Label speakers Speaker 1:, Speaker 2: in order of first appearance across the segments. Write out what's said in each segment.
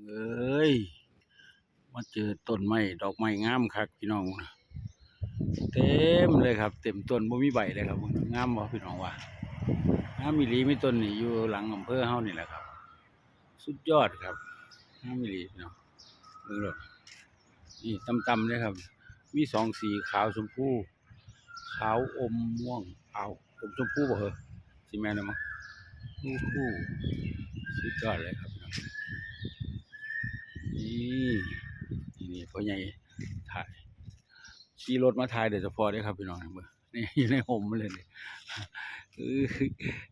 Speaker 1: เอ้ยมาเจอต้นไม้ดอกไม้งามคักพี่น้องเต็มเลยครับเต็มต้นบ่มีใบเลยครับงามบ่พี่น้องว่างามอีหลีมีต้นนี่อยู่หลังอำเภอเฮานี่แหละครับสุดยอดครับงามอีหลีพี่น้องเบิ่งโลดนี่ต่ำๆเลยครับมีสองสีขาวชมพูขาวอมม่วงเอาอมชมพูบ่เหรอสิแม่นแล้วมั้งโอ้โหสุดยอดเลยครับพี่น้องนี่นี่พ่อใหญ่ถ่าย ขี่รถมาถ่ายเดี๋ยวจะพอได้ครับพี่น้องเบิ่งนี่อยู่ในห่มมาเลยนี่เออ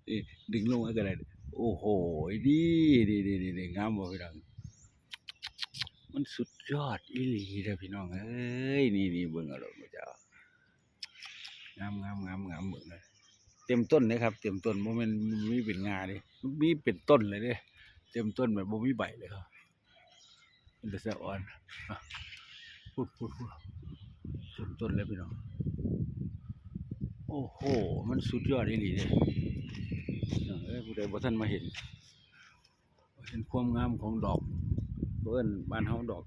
Speaker 1: นี่ดึงลงมาก็ได้โอ้โหดีงามบ่พี่น้องมันสุดยอดอีหลีเด้อพี่น้องเอ้ยนี่เบิ่งเอาดอกมาเจ้างามเบิ่งเลยเต็มต้นเลยครับเต็มต้นบ่แม่นมีเป็นงาเด้มีเป็นต้นเลยเด้เต็มต้นแบบบ่มีใบเลยครับมันจะสะอ่อนพูดเต็มต้นเลยพี่น้องโอ้โหมันสุดยอดอีหลีเด้ผู้ใดบ่ทันมาเห็นความงามของดอกเพิ่นบ้านเฮาดอก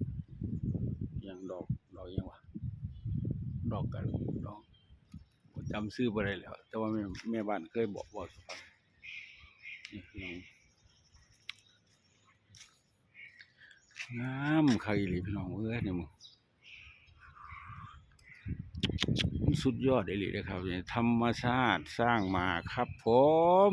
Speaker 1: อย่างดอกหยังวะดอกกันดอกจำชื่อบ่ได้แล้วแต่ว่าแม่บ้านเคยบอกให้ฟังนี่พี่น้องงามคักอีหลีพี่น้องเอ้ยนี่มึงมันสุดยอดอีหลีเด้อครับธรรมชาติสร้างมาครับผม